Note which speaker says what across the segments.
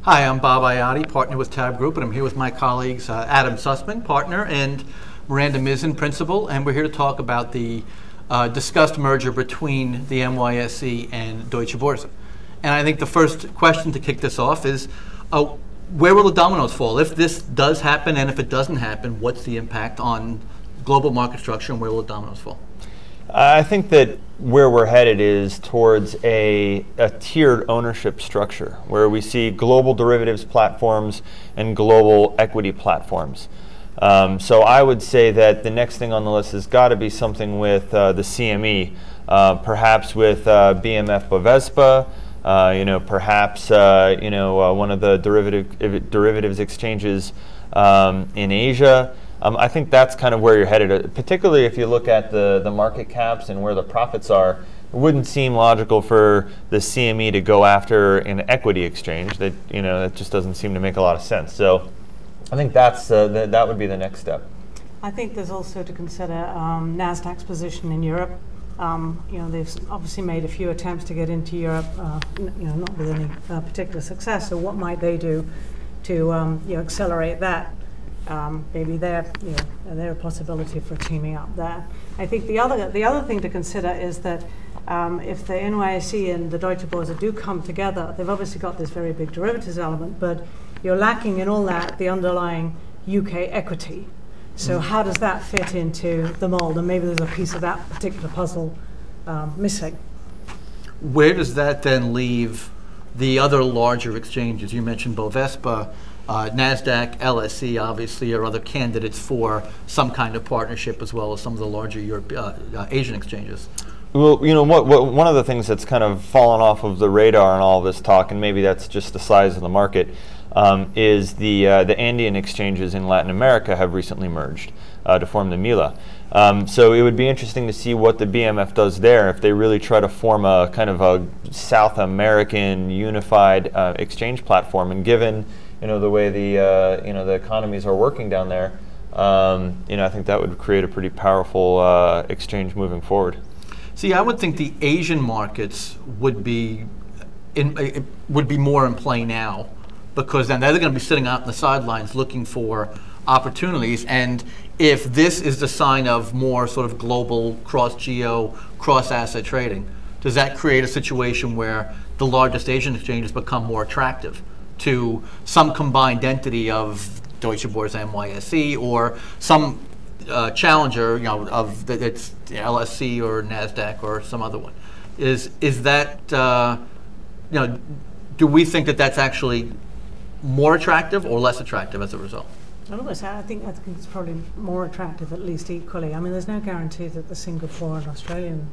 Speaker 1: Hi, I'm Bob Iotti, partner with TABB Group, and I'm here with my colleagues Adam Sussman, partner, and Miranda Mizzen, principal, and we're here to talk about the discussed merger between the NYSE and Deutsche Börse. And I think the first question to kick this off is, where will the dominoes fall? If this does happen, and if it doesn't happen, what's the impact on global market structure, and where will the dominoes fall?
Speaker 2: I think that where we're headed is towards a tiered ownership structure where we see global derivatives platforms and global equity platforms. So I would say that the next thing on the list has got to be something with the CME, perhaps with BMF Bovespa, perhaps one of the derivatives exchanges in Asia. I think that's kind of where you're headed, particularly if you look at the market caps and where the profits are. It wouldn't seem logical for the CME to go after an equity exchange. That just doesn't seem to make a lot of sense. So I think that's that would be the next step.
Speaker 3: I think there's also to consider NASDAQ's position in Europe. They've obviously made a few attempts to get into Europe, not with any particular success. So what might they do to accelerate that? Maybe they're a possibility for teaming up there. I think the other thing to consider is that if the NYSE and the Deutsche Börse do come together, they've obviously got this very big derivatives element, but you're lacking in all that the underlying UK equity. So how does that fit into the mold? And maybe there's a piece of that particular puzzle missing.
Speaker 1: Where does that then leave the other larger exchanges? You mentioned Bovespa. NASDAQ, LSE obviously are other candidates for some kind of partnership, as well as some of the larger Asian exchanges.
Speaker 2: Well, one of the things that's kind of fallen off of the radar in all this talk, and maybe that's just the size of the market, is the Andean exchanges in Latin America have recently merged to form the MILA. So it would be interesting to see what the BMF does there if they really try to form a kind of a South American unified exchange platform. And given the way the economies are working down there, I think that would create a pretty powerful exchange moving forward.
Speaker 1: See, I would think the Asian markets would be more in play now, because then they're going to be sitting out on the sidelines looking for opportunities. And if this is the sign of more sort of global cross-geo, cross-asset trading, does that create a situation where the largest Asian exchanges become more attractive to some combined entity of Deutsche Börse, NYSE, or some challenger, of it's LSE or NASDAQ or some other one? Is that do we think that that's actually more attractive or less attractive as a result?
Speaker 3: I think it's probably more attractive, at least equally. I mean, there's no guarantee that the Singapore and Australian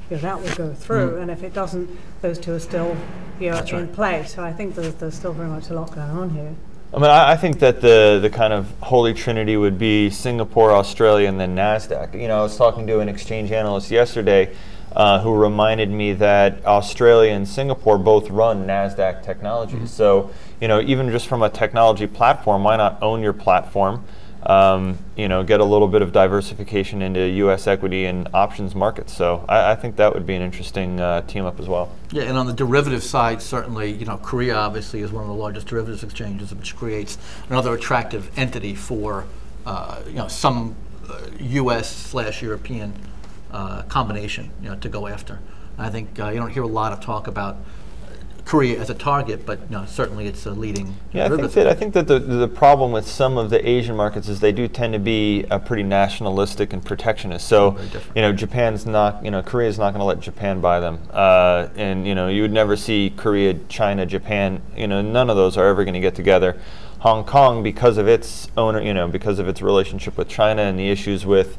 Speaker 3: that will go through, and if it doesn't, those two are still in play. So I think there's still very much a lot going on here.
Speaker 2: I mean, I think that the kind of holy trinity would be Singapore, Australia, and then NASDAQ. I was talking to an exchange analyst yesterday who reminded me that Australia and Singapore both run NASDAQ technologies. So, even just from a technology platform, why not own your platform? Get a little bit of diversification into U.S. equity and options markets. So I think that would be an interesting team up as well.
Speaker 1: Yeah, and on the derivative side, certainly, Korea obviously is one of the largest derivatives exchanges, which creates another attractive entity for some U.S./European combination to go after. I think you don't hear a lot of talk about Korea as a target, but certainly it's a leading.
Speaker 2: Yeah, I think that the problem with some of the Asian markets is they do tend to be pretty nationalistic and protectionist. So Japan's not, Korea's not going to let Japan buy them, and you would never see Korea, China, Japan. None of those are ever going to get together. Hong Kong, because of its because of its relationship with China and the issues with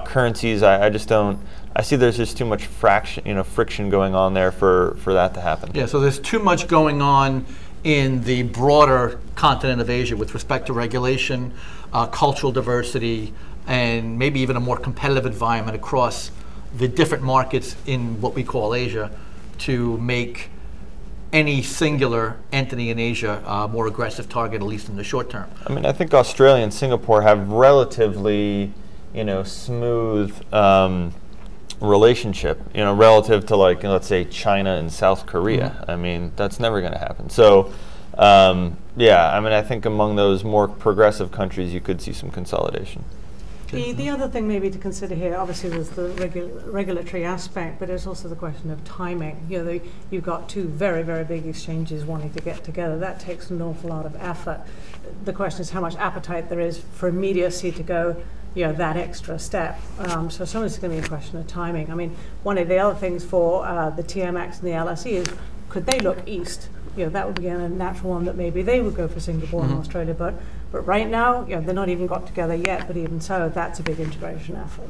Speaker 2: currencies, I just don't. I see there's just too much friction going on there for that to happen.
Speaker 1: Yeah, so there's too much going on in the broader continent of Asia with respect to regulation, cultural diversity, and maybe even a more competitive environment across the different markets in what we call Asia, to make any singular entity in Asia a more aggressive target, at least in the short term.
Speaker 2: I mean, I think Australia and Singapore have relatively, smooth relationship, relative to, like, let's say China and South Korea. I mean, that's never going to happen. So Yeah, I mean, I think among those more progressive countries, you could see some consolidation.
Speaker 3: The other thing maybe to consider here, obviously there's the regulatory aspect, but there's also the question of timing. You know, you've got two very, very big exchanges wanting to get together. That takes an awful lot of effort. The question is how much appetite there is for immediacy to go, you know, that extra step. So some of it's going to be a question of timing. I mean, one of the other things for the TMX and the LSE is, could they look east? You know, that would be a natural one that maybe they would go for Singapore and Australia, but right now, you know, they're not even got together yet, but even so, that's a big integration effort.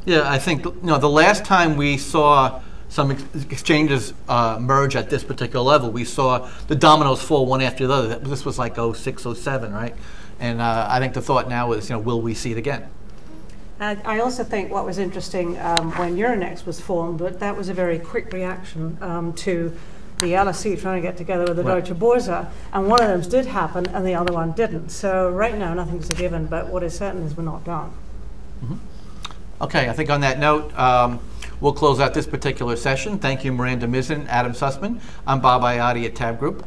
Speaker 1: Yeah, I think, you know, the last time we saw some exchanges merge at this particular level, we saw the dominoes fall one after the other. This was like 06, 07, right? And I think the thought now is, you know, will we see it again?
Speaker 3: I also think what was interesting when Euronext was formed, but that was a very quick reaction to the LSE trying to get together with the Deutsche Börse, and one of them did happen and the other one didn't. So right now nothing's a given, but what is certain is we're not done.
Speaker 1: Okay, I think on that note, we'll close out this particular session. Thank you, Miranda Mizzen, Adam Sussman. I'm Bob Iotti at TABB Group.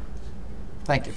Speaker 1: Thank you.